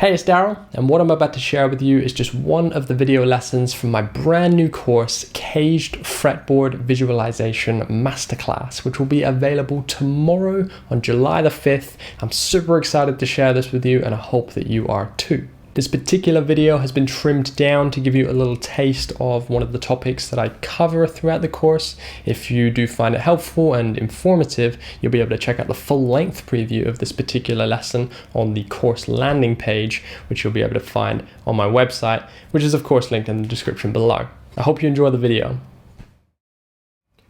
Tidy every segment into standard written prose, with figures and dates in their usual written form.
Hey, it's Darryl, and what I'm about to share with you is just one of the video lessons from my brand new course, CAGED Fretboard Visualisation Masterclass, which will be available tomorrow on July the 5th. I'm super excited to share this with you, and I hope that you are too. This particular video has been trimmed down to give you a little taste of one of the topics that I cover throughout the course. If you do find it helpful and informative, you'll be able to check out the full-length preview of this particular lesson on the course landing page, which you'll be able to find on my website, which is of course linked in the description below. I hope you enjoy the video.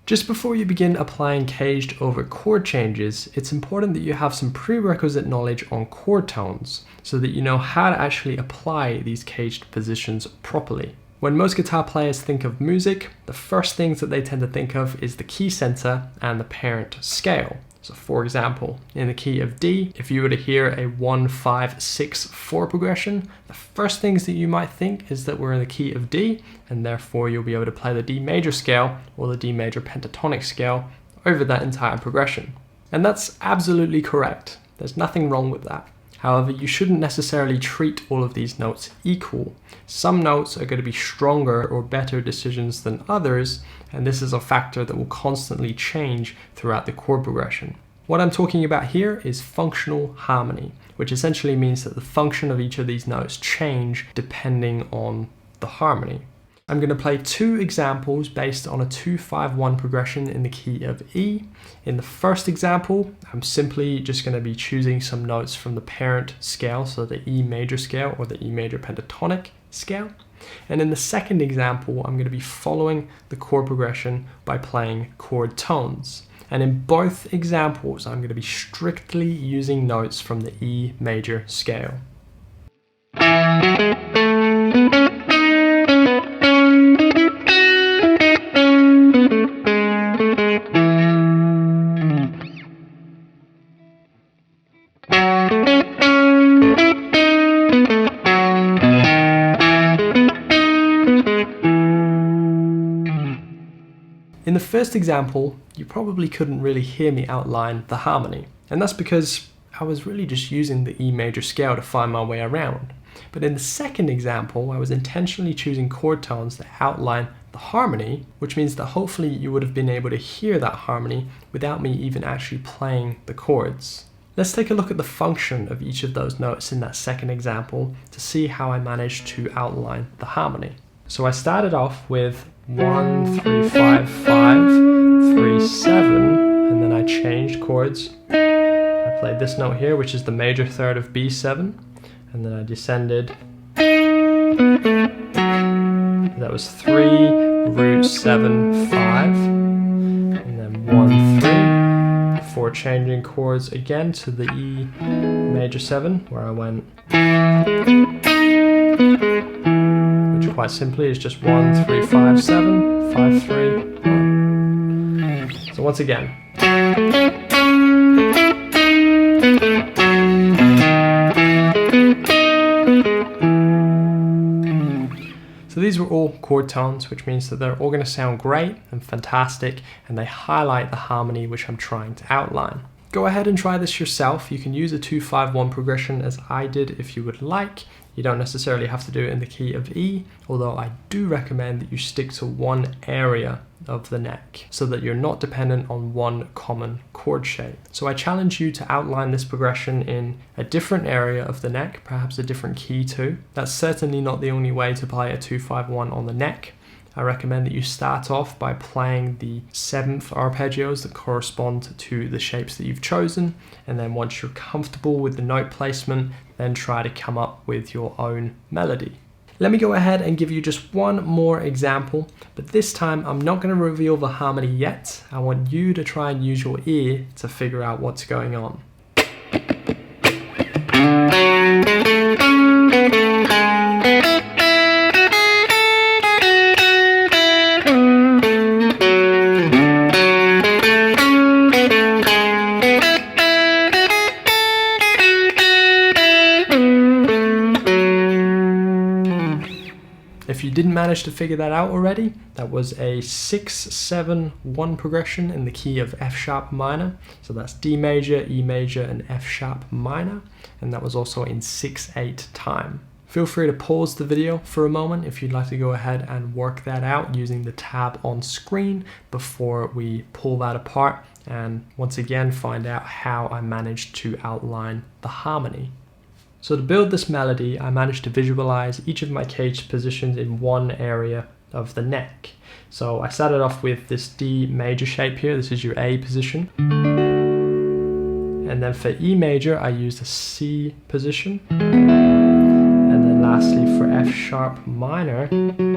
Just before you begin applying CAGED over chord changes, it's important that you have some prerequisite knowledge on chord tones so that you know how to actually apply these CAGED positions properly. When most guitar players think of music, the first things that they tend to think of is the key center and the parent scale. So for example, in the key of D, if you were to hear a 1, 5, 6, 4 progression, the first things that you might think is that we're in the key of D, and therefore you'll be able to play the D major scale or the D major pentatonic scale over that entire progression. And that's absolutely correct. There's nothing wrong with that. However, you shouldn't necessarily treat all of these notes equal. Some notes are going to be stronger or better decisions than others, and this is a factor that will constantly change throughout the chord progression. What I'm talking about here is functional harmony, which essentially means that the function of each of these notes change depending on the harmony. I'm going to play two examples based on a 2-5-1 progression in the key of E. In the first example, I'm simply just going to be choosing some notes from the parent scale, so the E major scale or the E major pentatonic scale. And in the second example, I'm going to be following the chord progression by playing chord tones. And in both examples, I'm going to be strictly using notes from the E major scale. In the first example, you probably couldn't really hear me outline the harmony, and that's because I was really just using the E major scale to find my way around. But in the second example, I was intentionally choosing chord tones that outline the harmony, which means that hopefully you would have been able to hear that harmony without me even actually playing the chords. Let's take a look at the function of each of those notes in that second example to see how I managed to outline the harmony. So I started off with 1, 3, 5, 5, 3, 7, and then I changed chords. I played this note here, which is the major third of B7, and then I descended. That was 3, root 7, 5, and then 1, 3, before changing chords again to the E major 7, where I went, which quite simply is just 1, 3, 5, 7, 5, 3, 1. So once again. So these were all chord tones, which means that they're all going to sound great and fantastic, and they highlight the harmony which I'm trying to outline. Go ahead and try this yourself. You can use a 2-5-1 progression as I did if you would like. You don't necessarily have to do it in the key of E, although I do recommend that you stick to one area of the neck so that you're not dependent on one common chord shape. So I challenge you to outline this progression in a different area of the neck, perhaps a different key too. That's certainly not the only way to play a 2-5-1 on the neck. I recommend that you start off by playing the 7th arpeggios that correspond to the shapes that you've chosen, and then once you're comfortable with the note placement, then try to come up with your own melody. Let me go ahead and give you just one more example, but this time I'm not going to reveal the harmony yet. I want you to try and use your ear to figure out what's going on. If If you didn't manage to figure that out already, that was a 6-7-1 progression in the key of F sharp minor. So that's D major, E major, and F sharp minor. And that was also in 6/8 time. Feel free to pause the video for a moment if you'd like to go ahead and work that out using the tab on screen before we pull that apart and once again find out how I managed to outline the harmony. So to build this melody, I managed to visualize each of my caged positions in one area of the neck. So I started off with this D major shape here. This is your A position. And then for E major, I used a C position. And then lastly for F sharp minor,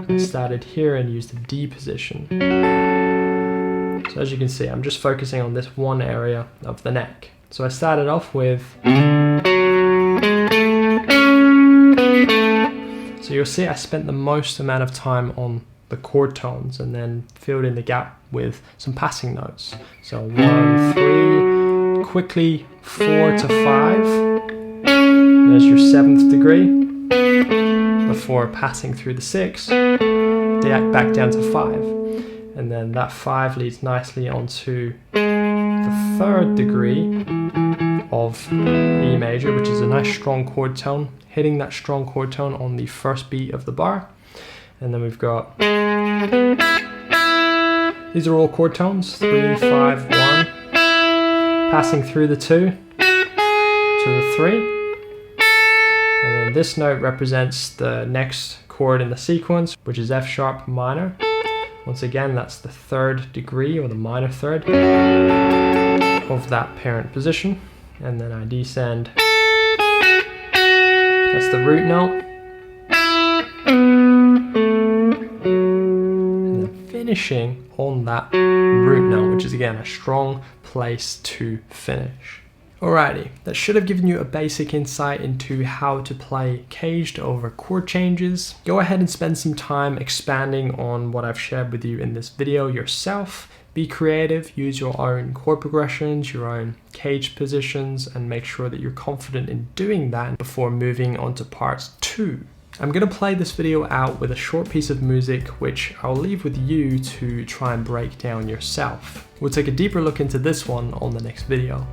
I started here and used the D position. So as you can see, I'm just focusing on this one area of the neck. So I started off with, so you'll see I spent the most amount of time on the chord tones and then filled in the gap with some passing notes. So 1, 3, quickly 4 to 5, there's your 7th degree, before passing through the 6, back down to 5. And then that 5 leads nicely onto the 3rd degree of E major, which is a nice strong chord tone, hitting that strong chord tone on the first beat of the bar. And then we've got, these are all chord tones, 3, 5, 1, passing through the 2 to the 3. And then this note represents the next chord in the sequence, which is F sharp minor. Once again, that's the 3rd degree, or the minor 3rd of that parent position. And then I descend, that's the root note. And then finishing on that root note, which is again a strong place to finish. Alrighty, that should have given you a basic insight into how to play caged over chord changes. Go ahead and spend some time expanding on what I've shared with you in this video yourself. Be creative, use your own chord progressions, your own caged positions, and make sure that you're confident in doing that before moving on to part 2. I'm going to play this video out with a short piece of music which I'll leave with you to try and break down yourself. We'll take a deeper look into this one on the next video.